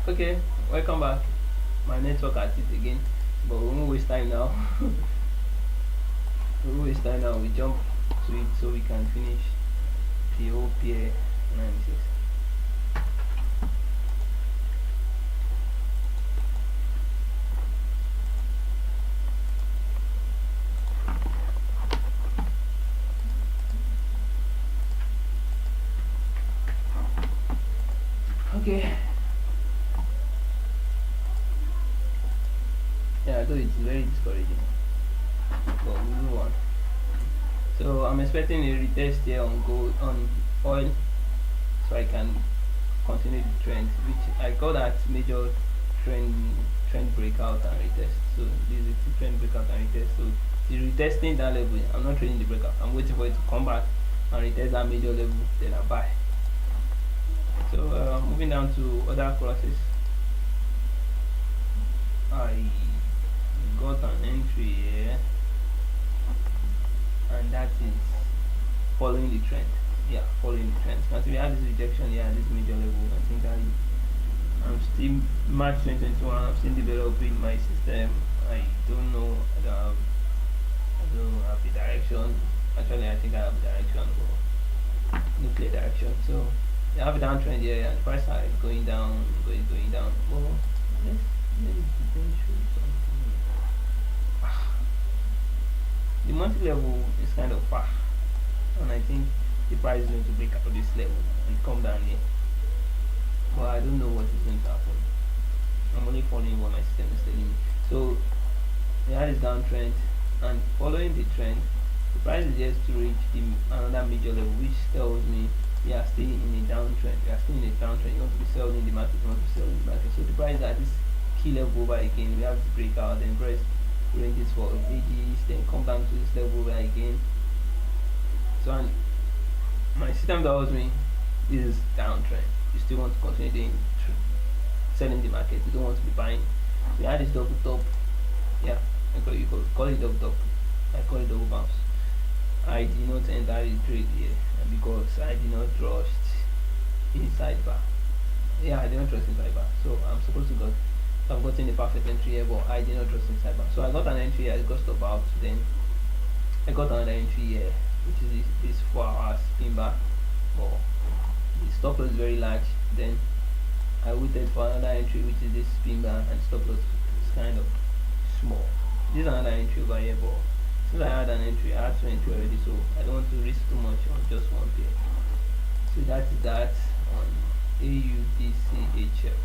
Okay, welcome back. My network at it again, but we won't waste time now. We won't waste time now. We jump to it so we can finish the whole peer analysis. Okay. Yeah, though it's very discouraging, but we move on. So I'm expecting a retest here on gold on oil, so I can continue the trend, which I call that major trend breakout and retest. So this is a trend breakout and retest. So the retesting that level, I'm not trading the breakout. I'm waiting for it to come back and retest that major level, then I buy. So moving down to other crosses, I got an entry here, and that is following the trend. Yeah, following the trend. Now, so we have this rejection here at this major level. I think I'm still March 2021. I'm still developing my system. I don't know. I don't have the direction. Actually, I think I have a direction, but no clear direction. So I have a downtrend here, and the price is going down, going down. Well, let's show something. The monthly level is kind of far, and I think the price is going to break out of this level and come down here. But I don't know what is going to happen. I'm only following what my system is telling me. So we had this downtrend, and following the trend, the price is just to reach another major level, which tells me we are still in a downtrend. We are still in a downtrend. You want to be selling in the market. You want to be selling in the market. So the price at this key level over again. We have to break out, then press ranges for ages, then come down to this level over again. So and my system tells me this is downtrend. You still want to continue doing selling the market. You don't want to be buying. We had this double top. Yeah, you could call it double top. I call it double bounce. I did not enter the trade here because I did not trust inside bar. Yeah, I did not trust inside bar. So I'm supposed to I've gotten a perfect entry here, but I did not trust inside bar. So I got an entry here, I got stopped out. Then I got another entry here, which is this 4 hours spin bar. But the stop loss is very large. Then I waited for another entry, which is this spin bar, and stop loss is kind of small. This is another entry over here, but since I had an entry, I had 2 entry already, so I don't want to risk too much on just one pair. So that is that on AUDCHF.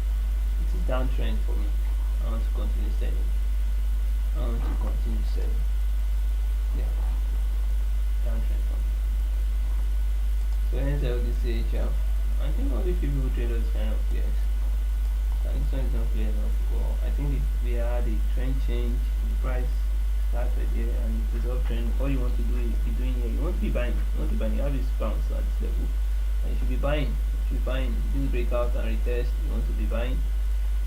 It is downtrend for me. I want to continue selling. Yeah, downtrend for me. So NZLDCHF, I think only few people trade those kind of pairs. And this one is not clear enough. Well, I think we had a trend change. The price started here and it is uptrend. All you want to do is be doing here. You want to be buying. You have this bounce at this level, and you should be buying. Do breakout and retest. You want to be buying.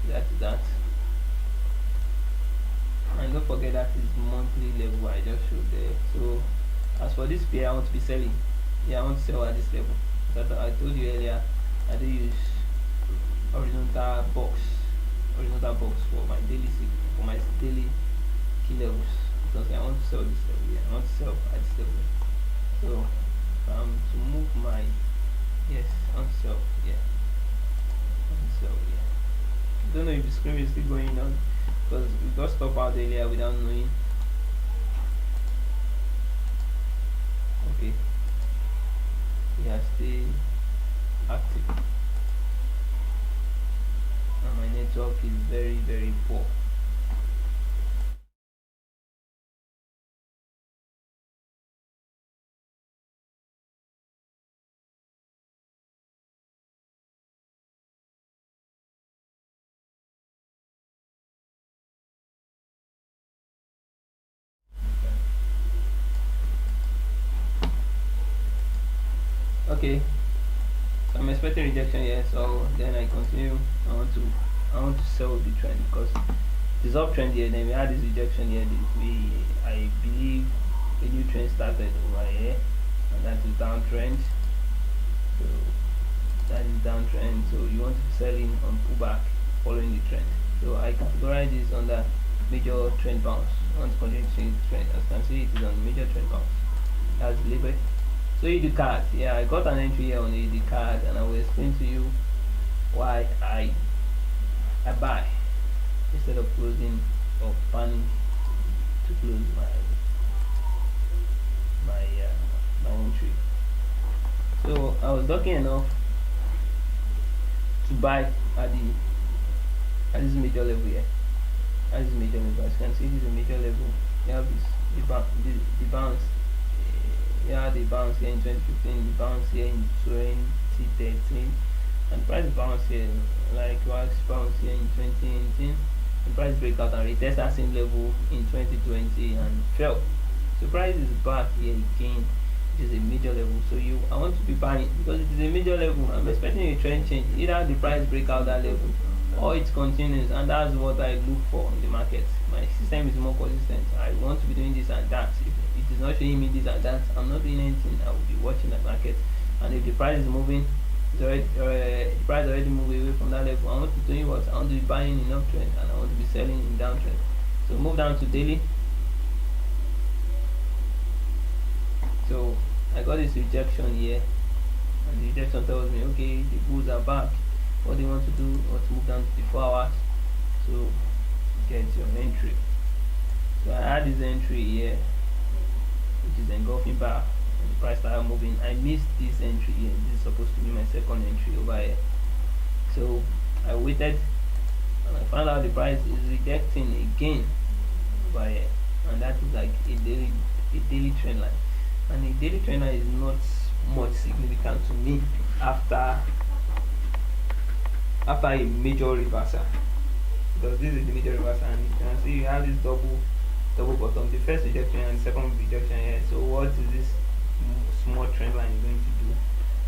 That is that. And don't forget that is monthly level I just showed there. So as for this pair, I want to be selling. Yeah, I want to sell at this level. That I told you earlier, I do use horizontal box for my daily key levels, because I want to sell this level. Yeah, I want to sell at this level. So to move my I want to sell. Yeah, I want to sell. Yeah. I don't know if the screen is still going on, because we got stopped out earlier without knowing. Okay, we are still active, and my network is very, very poor. Okay, so I'm expecting rejection here, so then I continue. I want to sell the trend because it is uptrend here. Then we had this rejection here. I believe a new trend started over here, and that is downtrend. So that is downtrend. So you want to be selling on pullback. following the trend. So I categorize this under major trend bounce. Once continuing trend, as you can see, it is on major trend bounce. That's deliberate. So AD card, yeah, I got an entry here on AD card, and I will explain to you why I buy instead of closing or planning to close my entry. So I was lucky enough to buy at this major level here. At this major level, as you can see, this is a major level. You have the bounce. Yeah, the bounce here in 2015, the bounce here in 2013, and price bounce here, like wax bounce here in 2018. The price breakout and retest that same level in 2020 and fell. So price is back here again, which is a major level. So I want to be buying because it is a major level. I'm expecting a trend change. Either the price break out that level or it continues, and that's what I look for in the market. My system is more consistent. I want to be doing this and that. If it is not showing me this and that, I'm not doing anything. I will be watching the market, and if the price is moving, the price already moved away from that level, I want to do what? I want to be buying in uptrend and I want to be selling in downtrend. So move down to daily. So I got this rejection here, and the rejection tells me, okay, the bulls are back. What do you want to do? I want to move down to the 4 hours. So get your entry. So I had this entry here, which is engulfing bar. The price started moving. I missed this entry here. This is supposed to be my second entry over here. So I waited, and I found out the price is rejecting again over here, and that is like a daily trend line. And a daily trend line is not much significant to me after a major reversal, because this is the major reversal, and you can see you have this double bottom, the first rejection and the second rejection here. So what is this small trend line going to do?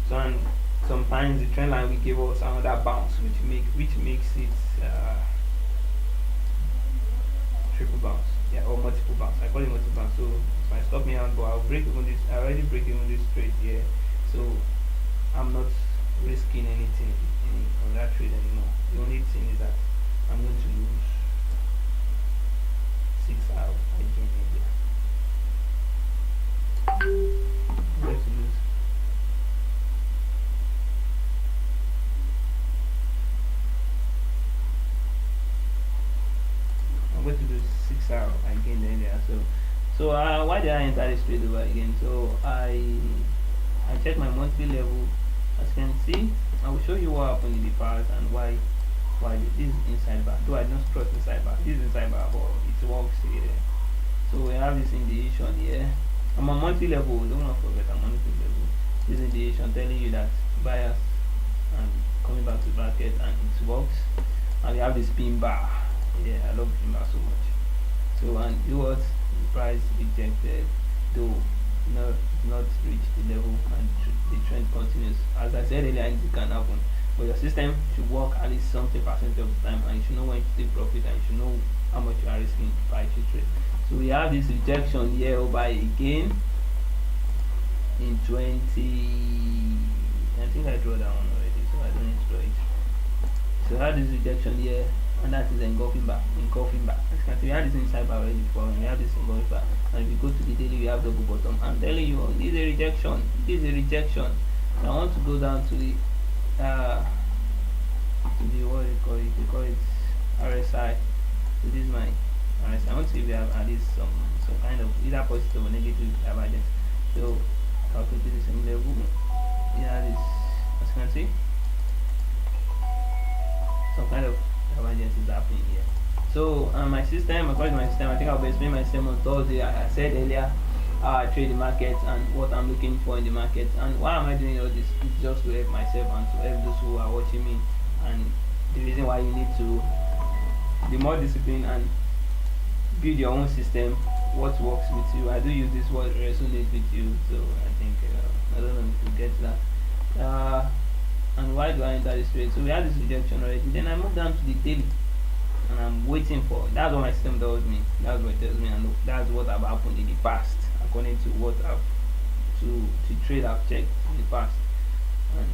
So, and sometimes the trend line will give us another bounce, which makes it triple bounce, yeah, or multiple bounce. I call it multiple bounce. So if I stop me out, but I'll break even this. I already break even this trade here, so I'm not risking anything on that trade anymore. The only thing is that I'm going to lose 6 out again here. I'm going to lose. I'm going to lose 6 out again there. So why did I enter this trade over again? So I checked my monthly level. As you can see, I will show you what happened in the past and why this is inside bar. Though I don't trust inside bar. This is inside bar, but it works here. So we have this indication here. I'm on monthly level. Don't want to forget I'm on monthly level. This indication telling you that buyers and coming back to bracket and it works. And we have this pin bar. Yeah, I love pin bar so much. So and do what? The price rejected, though not reach the level, and the trend continues. As I said earlier, it can happen, but your system should work at least 70% of the time, and you should know when to take profit, and you should know how much you are risking by each trade. So we have this rejection here over again in 20. I think I draw that one already, so I don't need to draw it. So I have this rejection here, and that is engulfing back. As you can see, we had this inside bar already before, and we have this engulfing back. And if you go to the daily, we have double bottom. I'm telling you, this is a rejection. This is a rejection. I want to go down to the what do you call it? They call it RSI. So this is my RSI. I want to see if we have at least some kind of either positive or negative divergence. So calculate the same level. Yeah, this, as you can see, some kind of divergence is happening here. So my system, according to my system, I think I'll be explaining my system on Thursday. I said earlier how I trade the market and what I'm looking for in the market, and why am I doing all this? It's just to help myself and to help those who are watching me. And the reason why you need to be more disciplined and build your own system, what works with you. I do use this what resonates with you. So I think I don't know if you get that. And why do I enter this trade? So we have this rejection already. Then I move down to the daily, and I'm waiting for. That's what my system tells me. That's what it tells me, and that's what have happened in the past, according to what I've to trade I've checked in the past. And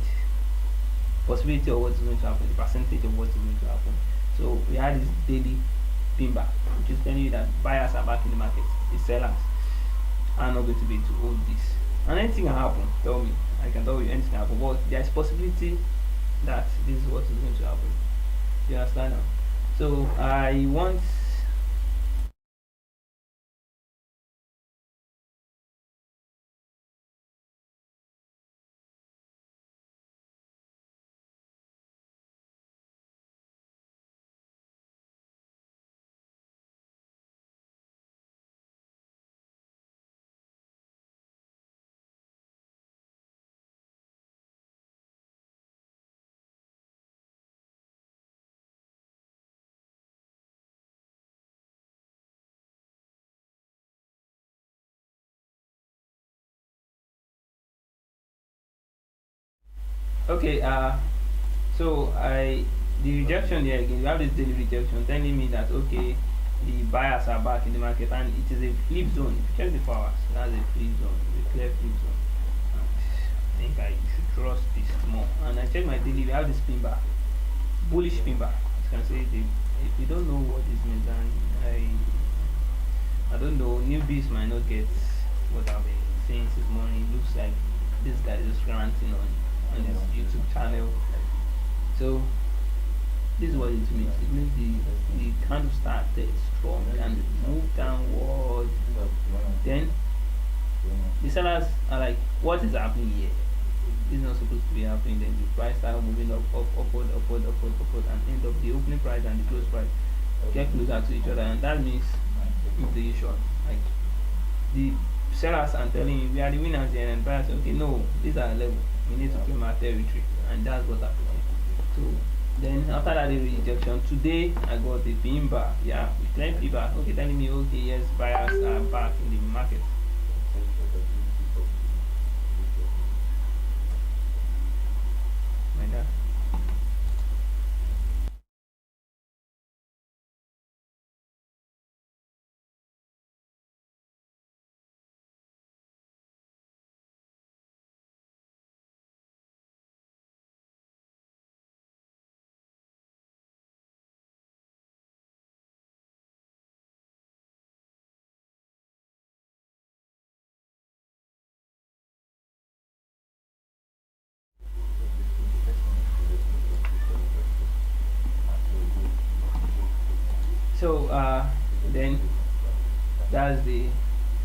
possibility of what's going to happen, the percentage of what's going to happen. So we had this daily pin bar, which is telling you that buyers are back in the market, the sellers are not going to be able to hold this. And anything can happen, tell me. I can tell you anything can happen, but there's possibility that this is what is going to happen. You understand now? So I want okay, so I the rejection here again, you have this daily rejection telling me that okay, the buyers are back in the market and it is a flip zone. If you check the powers, that's a flip zone, a clear flip zone. And I think I should trust this more. And I check my daily, we have this pin bar, bullish pin bar. As you can see, if you don't know what this means, then I don't know, newbies might not get what I've been saying this morning. It looks like this guy is just ranting on his YouTube channel. So this is what it means. It means the candle started strong and moved downward. Then the sellers are like, what is happening here? This is not supposed to be happening. Then the price start moving upward, and end up the opening price and the close price get closer to each other, and that means inflation. Like the sellers are telling you we are the winners here, and buyers say, okay, no, these are level. We need to claim our territory, and that's what happened. So then after that the rejection, today I got the pin bar. Yeah, with 10 people, okay, telling me okay, yes, buyers are back in the market. Like that. So then that's the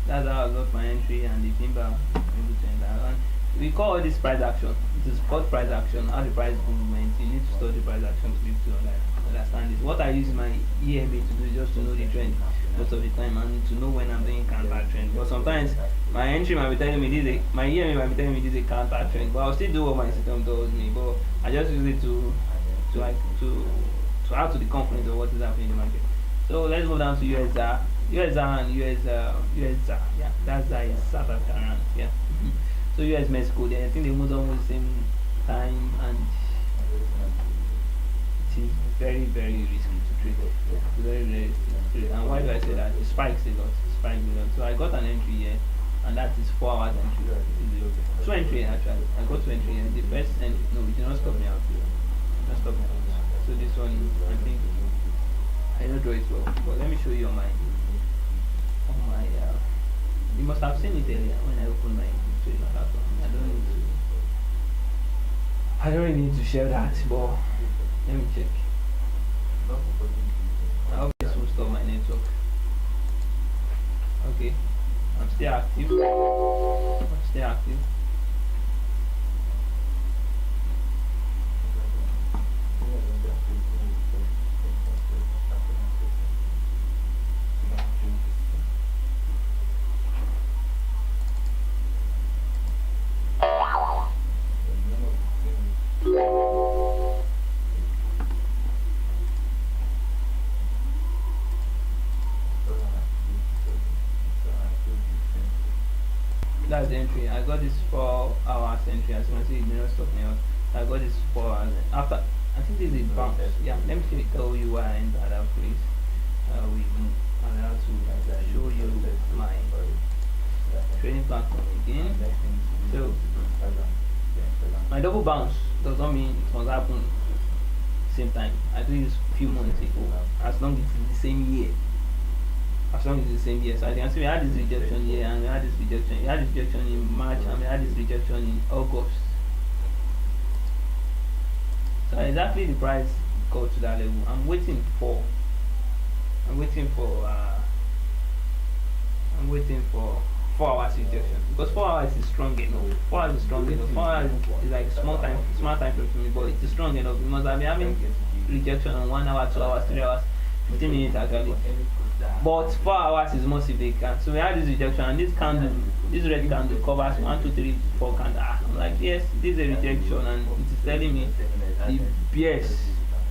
that's how I got my entry and the timber able to enter. And we call this price action. It is called price action. How the price movement. You need to study price action to be able to understand it. What I use my EMA to do is just to know the trend most of the time and to know when I'm doing counter trend. But sometimes my entry might be telling me this, my EMA might be telling me this is a counter trend. But I'll still do what my system tells me. But I just use it to add to the confidence of what is happening in the market. So let's move down to USR. USR and USR. Yeah, that's the South African rand. Yeah. So US Mexico, I think they moved almost the same time, and it is very, very risky to trade. Very, very risky to trade. And why do I say that? It spikes a lot. So I got an entry here, and that is 4 hours entry. Two entry actually. I got 2 entry here. The first entry, no, it did not stop me out. It did not stop me out. So this one, I think I don't draw it well, but let me show you on my you must have seen it earlier when I opened my trading platform. I don't really need to share that, but let me check. I hope this will stop my network. Okay, I'm still active. That's the entry. I got this 4 hours entry. As you can see, it did not stop me out. I got this 4 hours. After, I think this is bounce. Yeah, let me tell you why I entered that place. We allowed to show you my trading platform again. So My double bounce does not mean it must happen same time. I do this few months ago. As long as it's the same year. As long as it's the same year. So I can see we had this rejection here and we had this rejection. We had this rejection in March and we had this rejection in August. So exactly the price got to that level. I'm waiting for 4 hours rejection because 4 hours is strong enough. 4 hours is strong enough. 4 hours is like small time frame for me, but it's strong enough because I've been having rejection on 1 hour, 2 hours, 3 hours, 15 minutes actually. But 4 hours is more significant. So we had this rejection and this candle, this red candle covers 1, 2, 3, 4 candles. I'm like, yes, this is a rejection and it is telling me the bears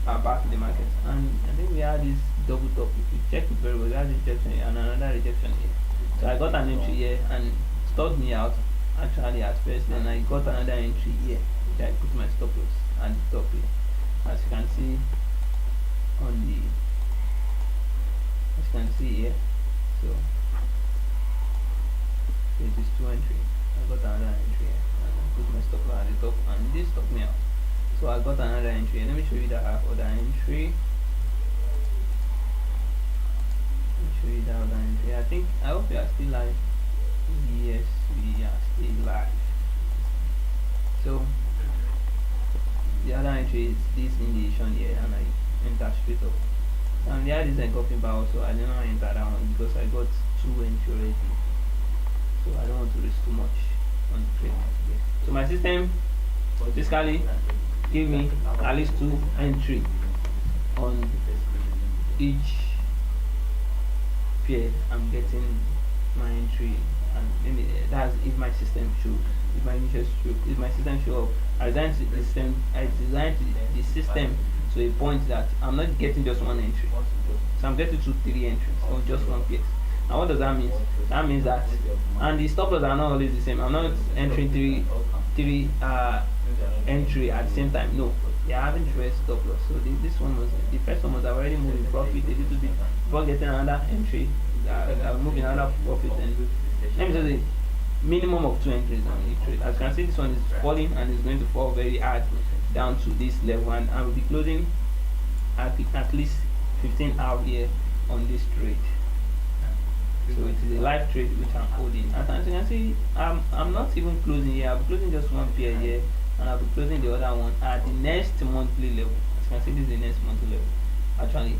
are back in the market. And I think we had this double top. If you check it very well, we had rejection here and another rejection here. So I got an entry here and stopped me out actually at first. Then I got another entry here, which I put my stop loss at the top here. As you can see here. So it is 2 entry. I got another entry here and I put my stop loss at the top and this stopped me out. So I got another entry. Let me show you that I have other entry. I hope you are still live. Yes, we are still live. So the other entry is this indication here and I enter straight up. And there is a coffee bar also. I did not enter that one because I got 2 entry already. So I don't want to risk too much on the trade. So my system basically give me at least 2 entry on each pair. I'm getting my entry and maybe that's if my system shows, if my interest shows, if my system show up. I designed the system to a point that I'm not getting just 1 entry. So I'm getting 2, 3 entries on just 1 pair. Now what does that mean? That means that, and the stop loss are not always the same. I'm not entering three entry at the same time. No, they are having 12 stop loss. So this one was the first one was already moving profit a little bit before getting another entry. Moving another profit, and let me tell you, minimum of 2 entries on each trade. As you can see, this one is falling and it's going to fall very hard down to this level, and I will be closing at least 15 out here on this trade. So it is a live trade which I'm holding. As you can see, I'm not even closing here. I'll be closing just 1 pair here, and I'll be closing the other one at the next monthly level. As you can see, this is the next monthly level. Actually,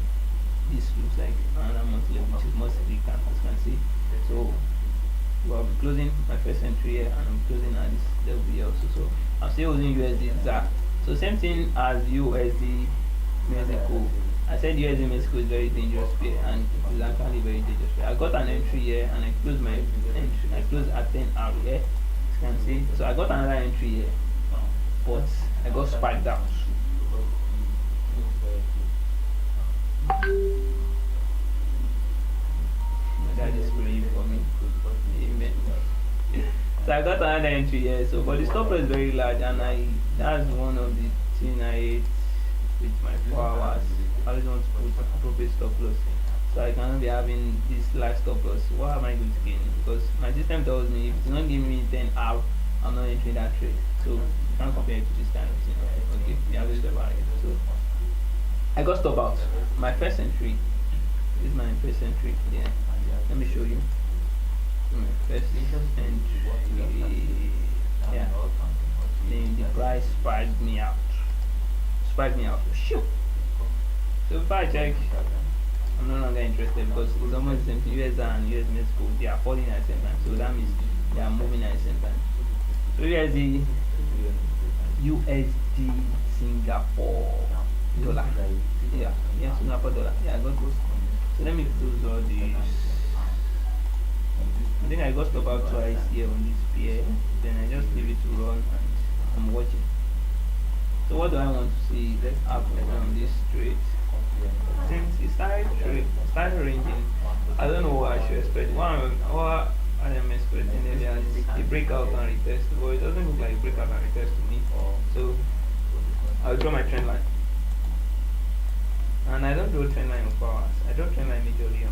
this looks like another monthly level, which is more significant, as you can see. So I'll be closing my first entry here, and I'm closing at this level here also. So I'm still holding USD ZAR. So same thing as USD Mexico. I said USD Mexico is very dangerous pair, and it is actually very dangerous pair. I got an entry here and I closed my entry. I closed at 10 hour here. As you can see. So I got another entry here, but I got spiked out. That is praying for me. Amen. So I got another entry here. So but the stop loss is very large, and that's one of the things I hate with my 4 hours. I always want to put appropriate stop loss. So I cannot be having this large stop loss. What am I going to gain? Because my system tells me if it's not giving me 10 out, I'm not entering that trade. So you can't compare it to this kind of thing. Okay, yeah, so I got stop out. My first entry. This is my first entry. Yeah. Let me show you. My first entry. Yeah. Then the price spiked me out. Shoot. So if I check, I'm no longer interested because it's almost the same thing. US and US Mexico, they are falling at the same time. So that means they are moving at the same time. So here's the USD Singapore dollar. Yeah, Singapore dollar. Yeah, I got those. So let me close all these. I think I got stop out twice here on this pair. Then I just leave it to run and I'm watching. So what do I want to see happen on this trade? Since it started ranging, I don't know what I should expect. What I am expecting is a breakout and retest, but it doesn't look like a breakout and retest to me. So I'll draw my trend line. And I don't draw trend line on 4 hours. I draw trend line majorly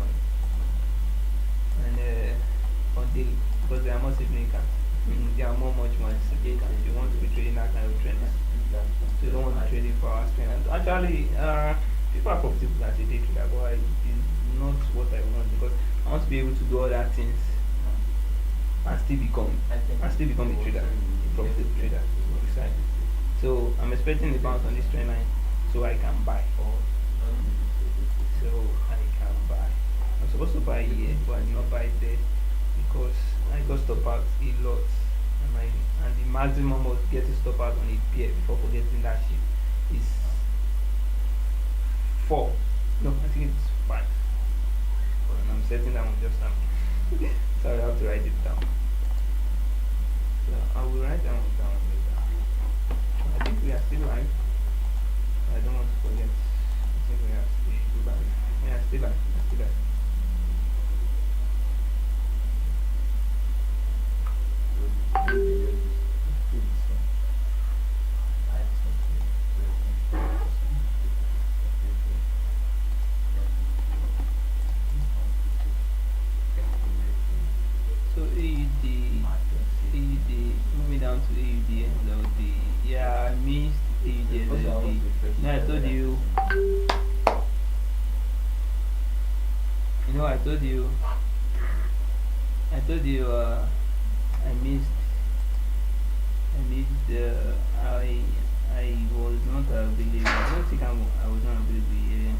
on daily because they are more significant. they are much more sophisticated if you want to be trading that kind of trend. So you don't want to trade it for hours trend. And actually, people are profitable as a day trader, but it is not what I want because I want to be able to do other things and still become a trader, a profitable trader. So I'm expecting a bounce on this trend line so I can buy. So I can buy. I'm supposed to buy here, but I did not buy there because I got stop out a lot, and the maximum of getting stop out on a pair before forgetting that shit is 4. No, I think it's 5. And I'm setting that one just now. Sorry, I have to write it down. So I will write that one down later. I think we are still live. I don't want to forget. I think we are still live. Yeah, still live. Still live. So moving down to AUD and LD. Yeah, I missed AUD and LD. No, I told you. I told you. I missed. I was not available. I don't think I was not available here.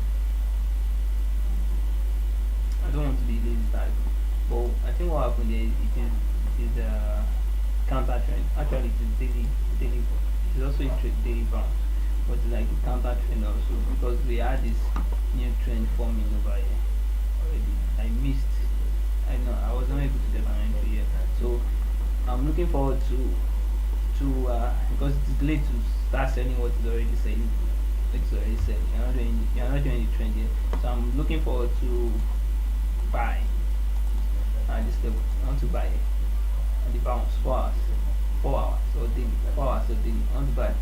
I don't want to be lazy type. But I think what happened there, it is counter trend. Actually, it is daily. It is also a daily bounce, but it's like a counter trend also because we had this new trend forming over here already. I missed. I know I was not able to get an entry yet. So I'm looking forward to because it is late to start selling what is already selling. It's already selling. You're not doing the trend yet. So I'm looking forward to buy. And this level, I want to buy it. And the bounce 4 hours. 4 hours or daily. 4 hours or daily. I want to buy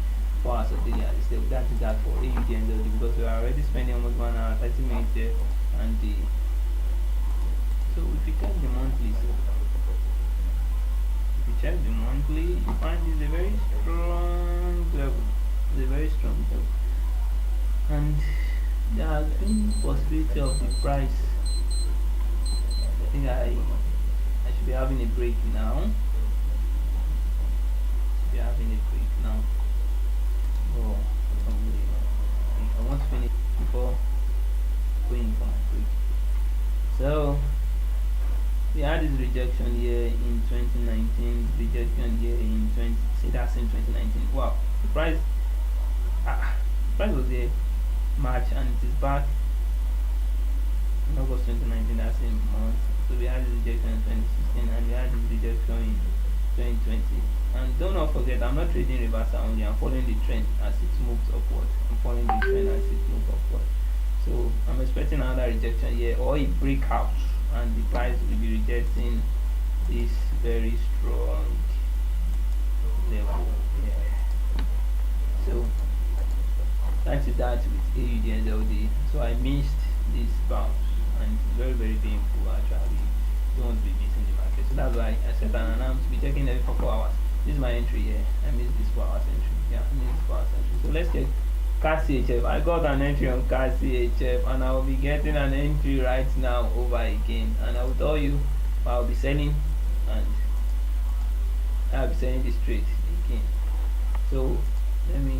4 hours or daily at this level. That is that for AUD and LD because we are already spending almost 1 hour 30 minutes there. And so if you check the monthly, you find it's a very strong level. It's a very strong level. And there has been possibility of the price. I think I should be having a break now. Oh, I want to finish before going for my break. So we had this rejection here in 2019, rejection here in 20. See, that's in 2019. Wow, the price was there March and it is back in August 2019. That's in month. So we had this rejection in 2016 and we had this rejection in 2020. And do not forget, I'm not trading reversal only. I'm following the trend as it moves upward. So I'm expecting another rejection here or a breakout, and the price will be rejecting this very strong level. Yeah. So that is that with AUD and LD. So I missed this bounce, and it's very painful actually. Don't want to be missing the market. So that's why I set an alarm to be checking every for 4 hours. This is my entry here. I missed this 4 hours entry. Yeah, I missed this 4 hours entry. So let's check CAC CHF. I got an entry on CAC CHF and I will be getting an entry right now over again. And I will tell you I'll be selling, and I'll be selling this trade again. So let me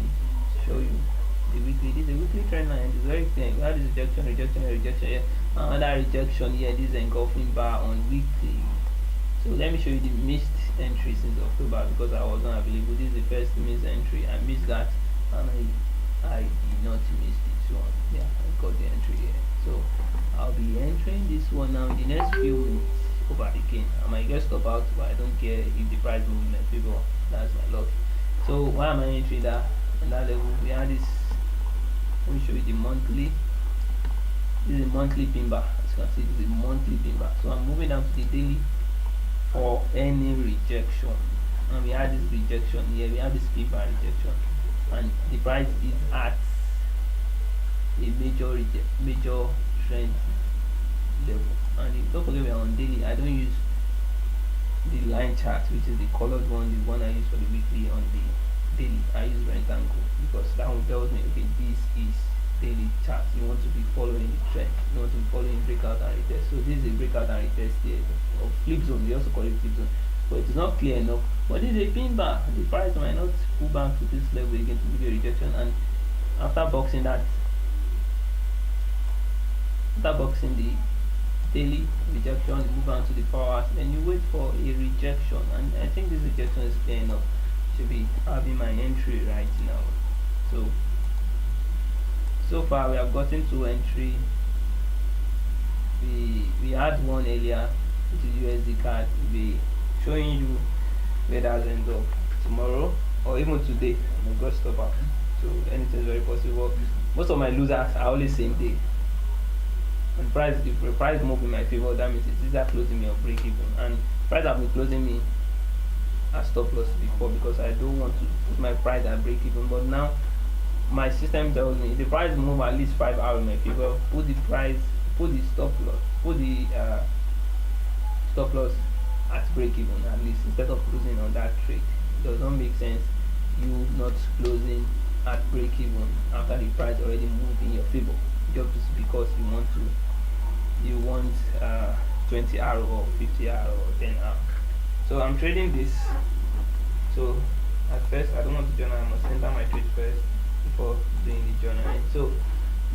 show you the weekly. This is a weekly trend line. It's very clear. We have this rejection here. Another rejection here. This is engulfing bar on weekly. So let me show you the missed entry since October because I was not available. This is the first missed entry. I missed that, and I did not miss this one. Yeah, I got the entry here. So I'll be entering this one now in the next few minutes over again. I might get stop out, but I don't care if the price moves in my favor. That's my luck. So why am I entering that on that level? We have this. Let me show you the monthly. This is a monthly pin bar. As you can see, this is a monthly pin bar. So I'm moving down to the daily for any rejection. And we have this rejection here. We have this pin bar rejection, and the price is at a major trend level. And don't forget we are on daily. I don't use the line chart, which is the colored one, the one I use for the weekly. On the daily, I use rectangle because that one tells me, okay, this is daily chart. You want to be following the trend. You want to be following breakout and retest. So this is a breakout and retest here, or flip zone. They also call it flip zone, but it is not clear enough. But this is a pin bar. The price might not pull back to this level again to give you a rejection. And after boxing that, after boxing the daily rejection, you move on to the 4 hours, then you wait for a rejection. And I think this rejection is clear enough. Should be having my entry right now. So far we have gotten to entry. We had one earlier, which is USD card. We'll be showing you where that ends up tomorrow or even today. I'm going to stop out. So anything is very possible. Most of my losers are always same day. And price, if the price move in my favor, that means it's either closing me or break even. And price have been closing me at stop loss before because I don't want to put my price at break even. But now my system tells me if the price move at least 5 hours in my favor, put the stop loss at break even at least, instead of closing on that trade. It does not make sense you not closing at break even after the price already moved in your favor, just because you want 20 hour or 50 hour or 10 hour. So I'm trading this. So at first I don't want to journal, I must enter my trade first before doing the journaling. So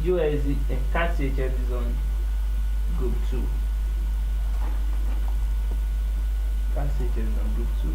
USD and CAT CHF is on group 2. CAT CHF is on group 2.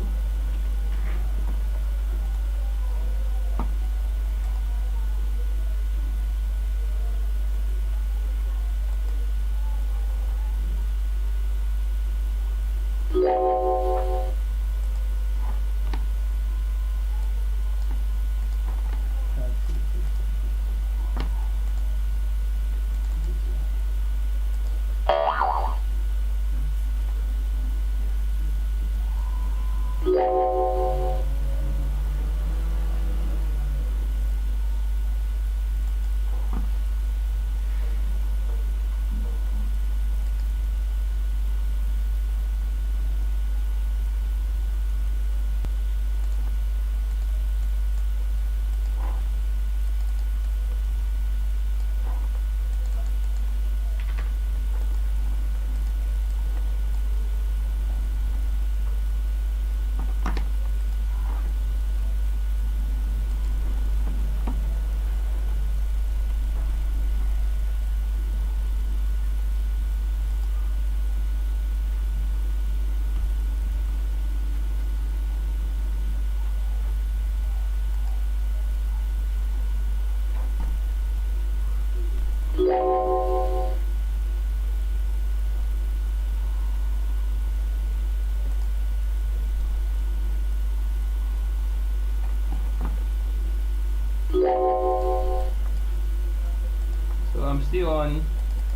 I'm still on.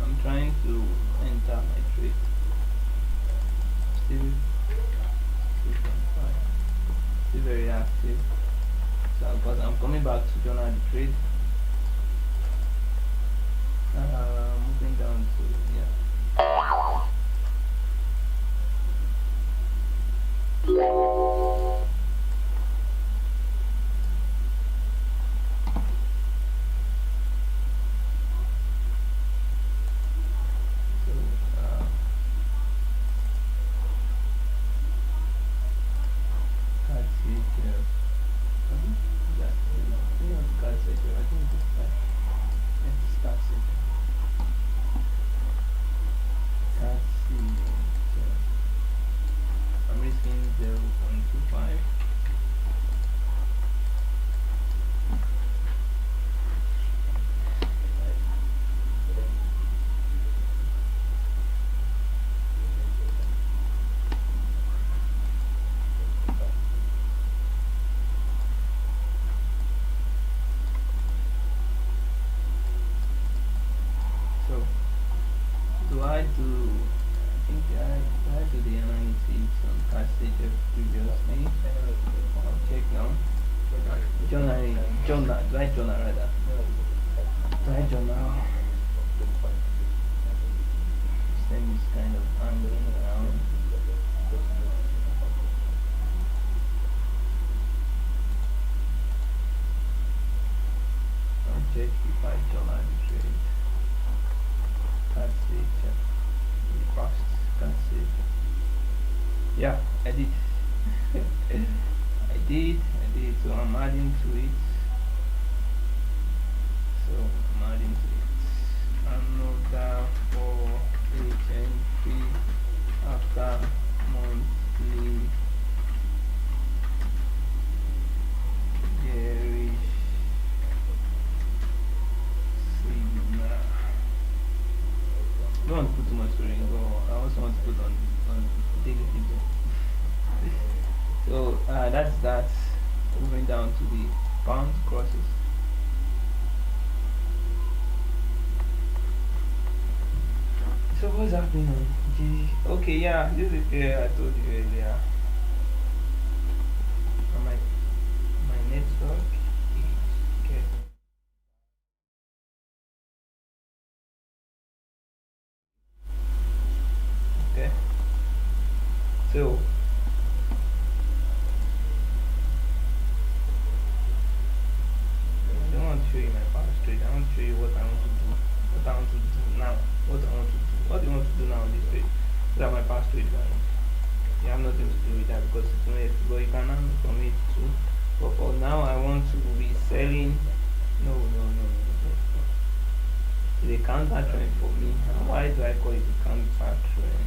I'm trying to enter my trade. Still 2.5. Still very active. So because I'm coming back to journal the trade. Moving down to I'm risking 0.25. So do I do? I think I do the analytics on past data previously. I'll check now. Journal, do I journal rather? Do I journal? System is kind of angling around. journal trade. That's it. In the past, that's it. Yeah, I did. I did. So I'm adding to it. So I'm adding to it. Another for HNP after monthly bearish signal. I don't want to put too much storing, but I also want to put on daily video. So that's that. Moving down to the pound crosses. So what's happening on G? Okay, yeah, this is I told you earlier. My network is getting. Okay. So I don't want to show you my past trade. I want to show you what I want to do. What I want to do now. What I want to do. What do you want to do now on this trade? These are my past trade guys. You have nothing to do with that because it's not yet, but you can earn from it too. But for now I want to be selling. No. It's a counter trend for me. And why do I call it a counter trend?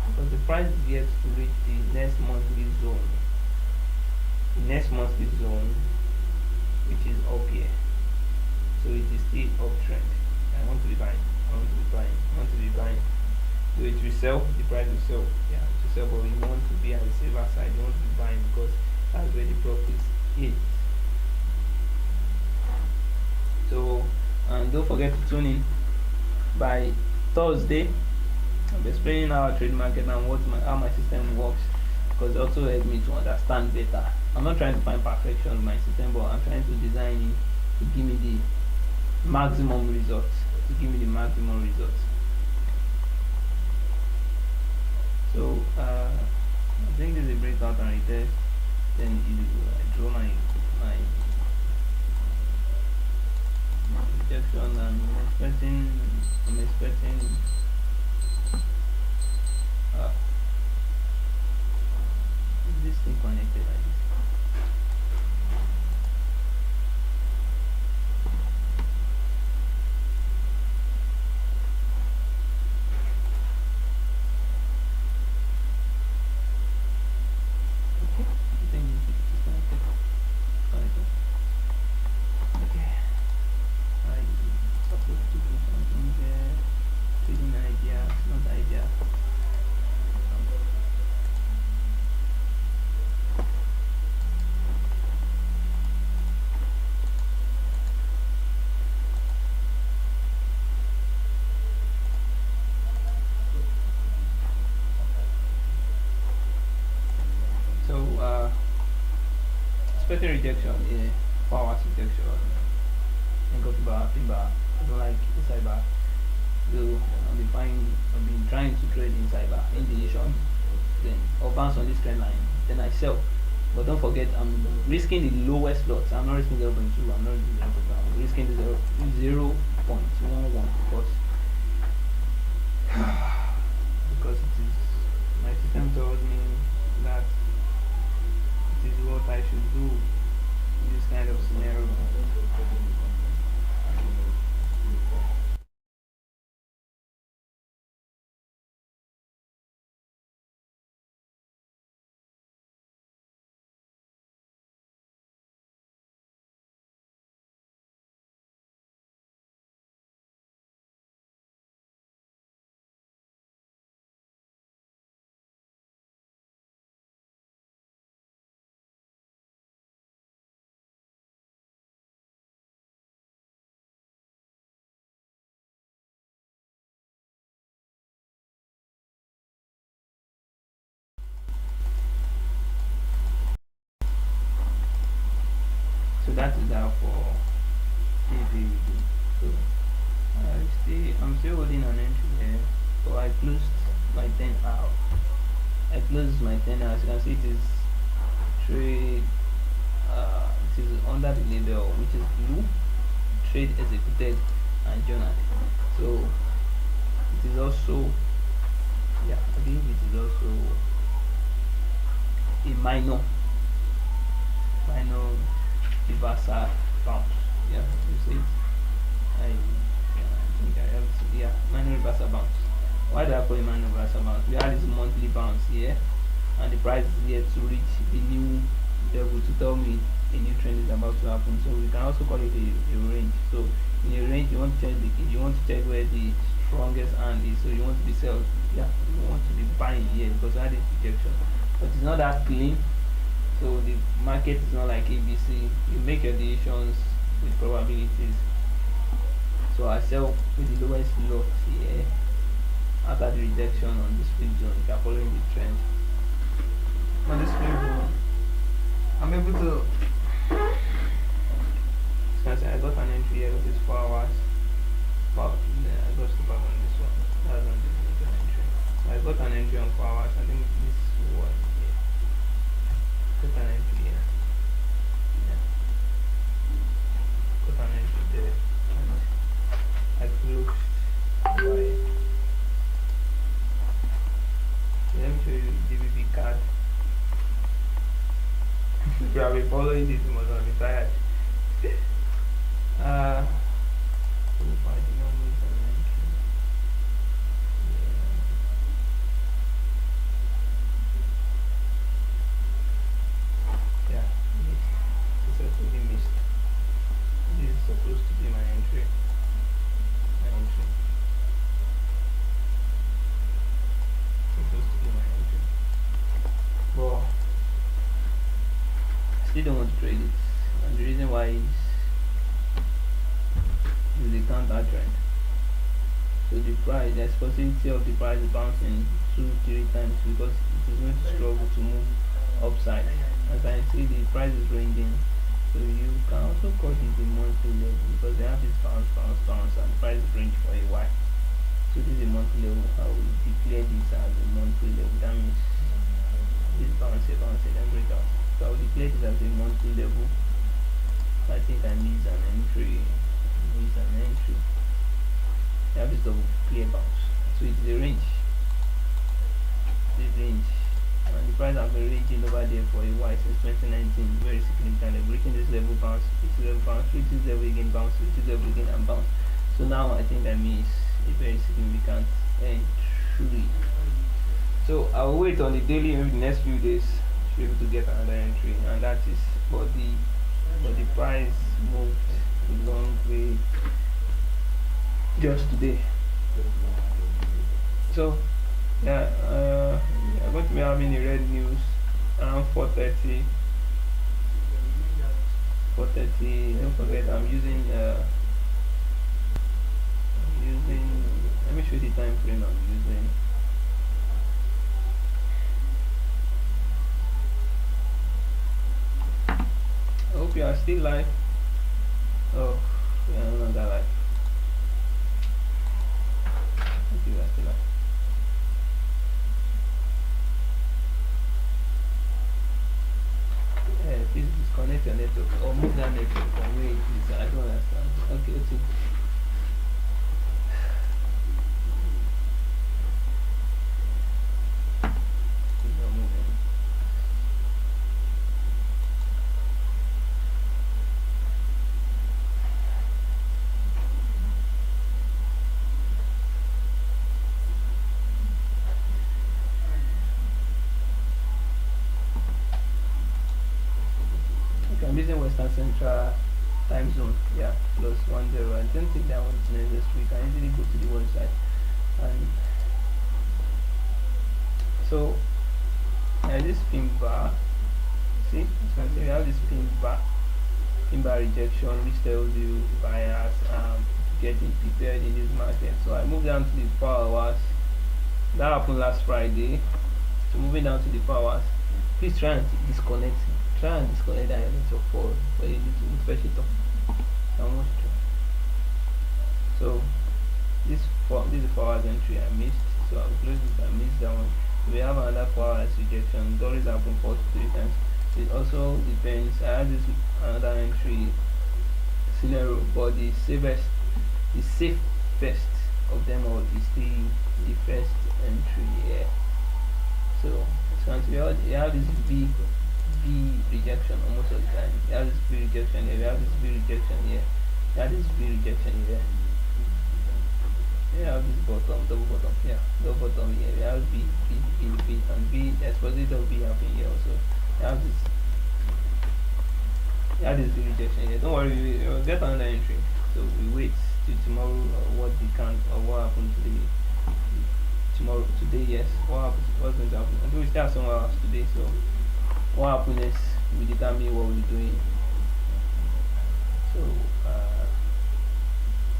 Because the price is yet to reach the next monthly zone. The next monthly zone, which is up here. So it is still uptrend. I want to be buying. So it will sell, the price will sell. Yeah, it will sell, but we want to be at the safer side. We want to be buying because that's where the profit is. So, and don't forget to tune in by Thursday. I'll be explaining how I trade market and how my system works, because it also helps me to understand better. I'm not trying to find perfection in my system, but I'm trying to design it to give me the maximum results. So I think there's a breakout and retest. Then I draw my rejection, and I'm expecting is this thing connected like this? Expecting rejection, yeah, 4 hours rejection. And go to bar, pin bar. I don't like inside bar. So I've been trying to trade inside bar, indecision, then or bounce on this trend line, then I sell. But don't forget, I'm risking the lowest lots. I'm not risking 0.2, I'm not risking 0.1, I'm risking the 0.11 because it is my system tells me that it is what I should do in this kind of scenario. So that is that for TV. So I'm still holding an entry there. So I closed my 10 out. I closed my 10 out. As you can see, it is trade. It is under the label which is blue. Trade executed journal. So it is also, yeah, I believe it is also a minor reversal bounce. Yeah, you see it. I think I have to, yeah, minor reversal bounce. Why do I call it minor reversal bounce? We had this monthly bounce here, and the price is yet to reach the new level to tell me a new trend is about to happen. So we can also call it a range. So in a range, you want to check you want to check where the strongest hand is. So you want to be sell, yeah, you want to be buying here because that is projection, but it's not that clean. So the market is not like ABC. You make your decisions with probabilities. So I sell with the lowest lot here after the rejection on this split zone. If you are following the trend on this split zone, I'm able to. I got an entry here which is 4 hours. But I got to back on this one. That's on the entry. I got an entry on 4 hours. I think this one here. Got an entry here. Yeah. Got an entry there. And I closed by. Let me show you DBB card. If you have been following this, you must have been tired. If I did not miss an entry. Yeah, successfully missed. This is supposed to be my entry. Supposed to be my entry. But I still don't want to trade it. And the reason why is the counter trend. So the price, there's possibility of the price bouncing 2-3 times because it is going to struggle to move upside. As I see, the price is ranging. So you can also call it the monthly level because they have this bounce, and the price range for a while. So this is a monthly level. I will declare this as a monthly level. That means this bounce, then break out. So I will declare this as a monthly level. I think I need an entry. I have this double clear bounce. So it's a range. And the price has been ranging over there for a while since 2019. Very significantly breaking this level bounce, this level bounce, reach this level again bounce, reach this level again and bounce. So now I think that means a very significant entry. So I will wait on the daily, maybe the next few days to be able to get another entry, and that is for the price moved a long way just today. So yeah, I'm going to be having a red news around 4:30. Don't forget I'm using let me show you the time frame I'm using. I hope you are still live. Oh, we are no longer live. Okay, we are still live. Please disconnect your network or move that network from where it is. I don't understand. Okay, okay. It's not moving. Okay, I'm using Western Central time zone. Yeah, +10. I don't think that one is necessary. You can easily go to the website. And so this pin bar. See, we have this pin bar rejection, which tells you buyers getting prepared in this market. So I moved down to the 4 hours. That happened last Friday. So moving down to the 4 hours. Please try and disconnect. Try and disconnect that network for a little fetch it up. So this is 4 hours entry I missed. So I'll close this. I missed that one. So we have another 4 hours rejection. It always happens 4 to 3 times. It also depends. I have this another entry scenario, but the safest of them all is the first entry here. So it's going to be you have this B rejection almost all the time. You have this B rejection here, you have this B rejection here, you have this B rejection here. You have this bottom, double bottom, yeah, double bottom here. You have B, and B. There's possibility of B happening here also. You have this. You have this B rejection here. Don't worry, we'll get another entry. So we wait till tomorrow. What we can or what happened today. Today, yes. What happens? What's going to happen? I think we start somewhere else today. So what happens is we determine what we're doing. So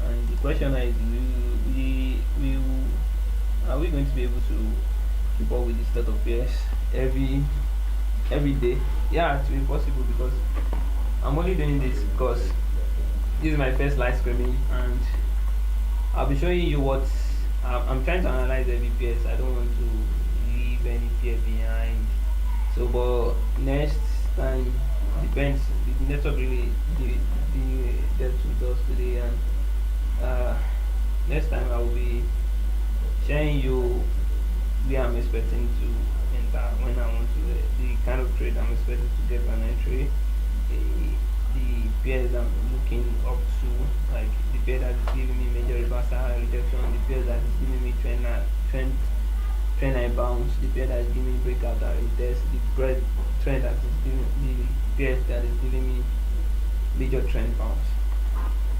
and the question is, are we going to be able to keep up with this set of pairs every day? Yeah, it will be possible because I'm only doing this because this is my first live streaming, and I'll be showing you what I'm trying to analyze every PS. I don't want to leave any pair behind. So, but next time depends. The network really dealt with us today, and next time I will be sharing you where I'm expecting to enter when I want to the kind of trade I'm expecting to get an entry, the pairs I'm looking up to, like the pair that is giving me major reversal rejection, the pair that is giving me trend line bounce, the pair that is giving me breakout retest, the trend that is giving the pair that is giving me major trend bounce.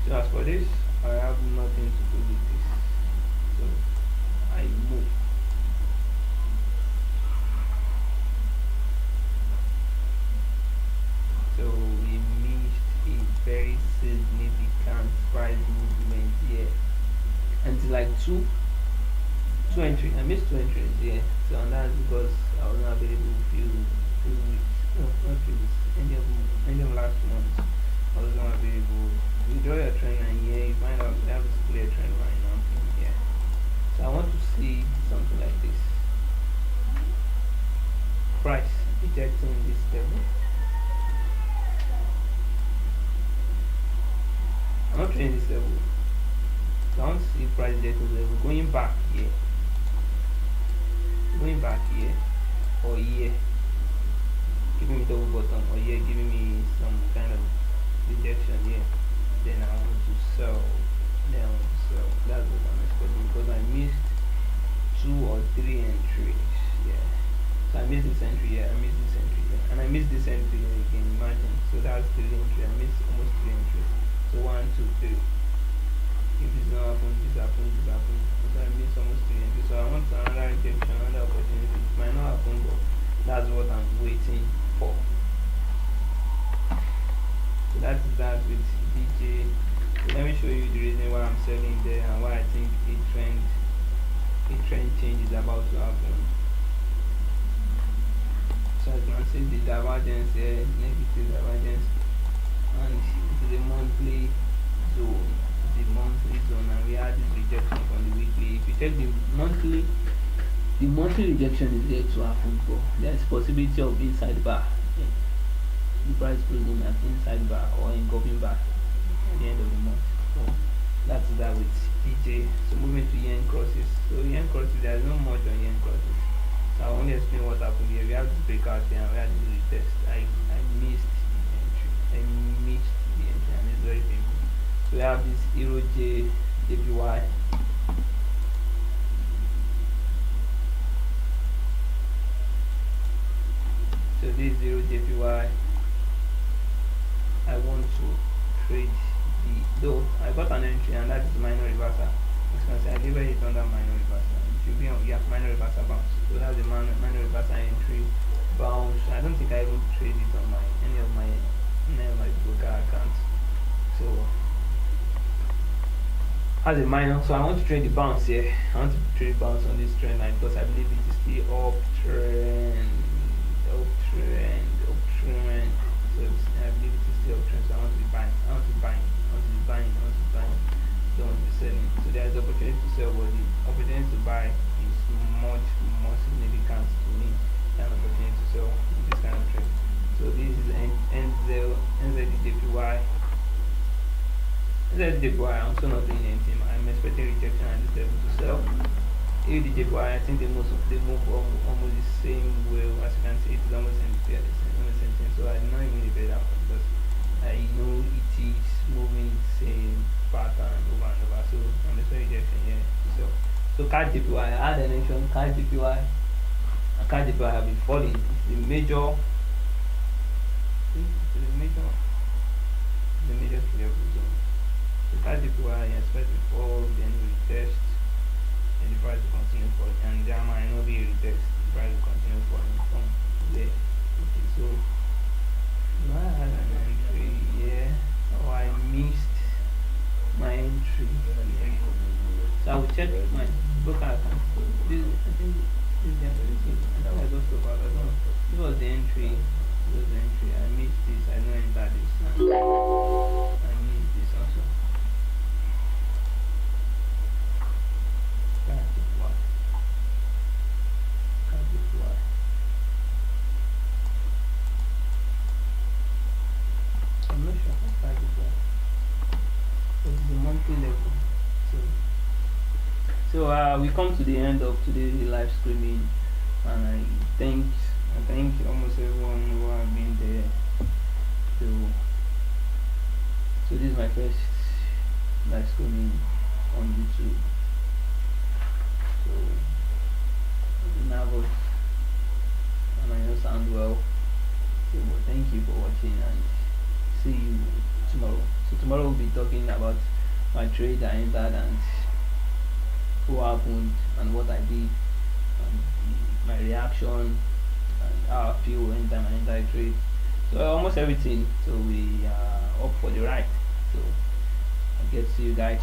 So as for this, I have nothing to do with this. So I move. So we missed a very significant price movement here until like two entries. I missed 2 entries here. So and that's because I was not available few weeks. No, not few weeks. End of last month. I was not available. You draw your trend line here, you find out you have this clear trend line now here. So I want to see something like this. Price rejecting this level. I'm not trading this level. So I want to see price rejecting this level. Going back here, or here, giving me double bottom, or here giving me some kind of rejection here. Then I want to sell. That's what I'm expecting because I missed 2 or 3 entries. Yeah. So I missed this entry here, and I missed this entry here again. Imagine. So that's 3 entries. I missed almost 3 entries. So 1, 2, 3. If it's not happen, this happens. So I missed almost 3 entries. So I want another rejection, another opportunity. It might not happen, but that's what I'm waiting for. So that's that with DJ. So let me show you the reason why I'm selling there and why I think a trend change is about to happen. So as you can see the divergence here, negative divergence, and it is a monthly zone. It's a monthly zone, and we had this rejection from the weekly. If you check the monthly rejection is there to happen, but there's possibility of inside bar. The price closing at inside bar or engulfing bar at the end of the month. So that's that with DJ. So moving to yen crosses. So yen crosses, there's not much on yen crosses. So I'll only explain what happened here. We have this breakout here and we have this retest. I missed the entry. And it's very painful. So we have this Euro JPY. So this 0 JPY, I want to trade though I got an entry and that is minor reversal. As you can see, I deliver it under minor reversal. It should be on minor reversal bounce. So that's the minor reversal entry bounce. I don't think I even trade it on any of my broker accounts. So as a minor, so I want to trade the bounce here. I want to trade bounce on this trend line because I believe it is still uptrend. So I believe it is still uptrend. So I want to be buying. I want to be buying. Don't want to be selling. So there's the opportunity to sell, but the opportunity to buy is much more significant to me than opportunity to sell in this kind of trade. So this is NZDJPY. I'm still not doing anything. I expecting rejection at this level to sell. If the JPY, I think they move almost the same way. As you can see, it's almost the same thing. So I did not even debate that one because I know it is moving the same pattern over and over. So I'm expecting rejection here. So CAD JPY, I had mentioned CAD JPY. And CAD JPY have been falling. It's the major. The major level zone. So CAD JPY, I expect to fall, then retest. And the price will continue falling, and there might not be a retest. The price will continue falling from there. Okay, so do I have an entry? Yeah. Oh, I missed my entry. Yeah. So I will check my broker account. I think this is the entry. I think I just took out. I don't know. This was the entry. I missed this. I don't enter this. I missed this also. I'm not sure how far it was. But it's a monthly level. So we come to the end of today's live streaming, and I thank almost everyone who have been there. So this is my first live streaming on YouTube. So I'm nervous and I don't sound well. So thank you for watching and see you tomorrow. So tomorrow we'll be talking about my trade I entered and what happened and what I did and my reaction and how I feel when time I enter a trade. So almost everything. So we are up for the ride. So I'll get to you guys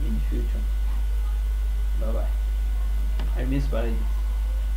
in the future. Bye bye. I miss By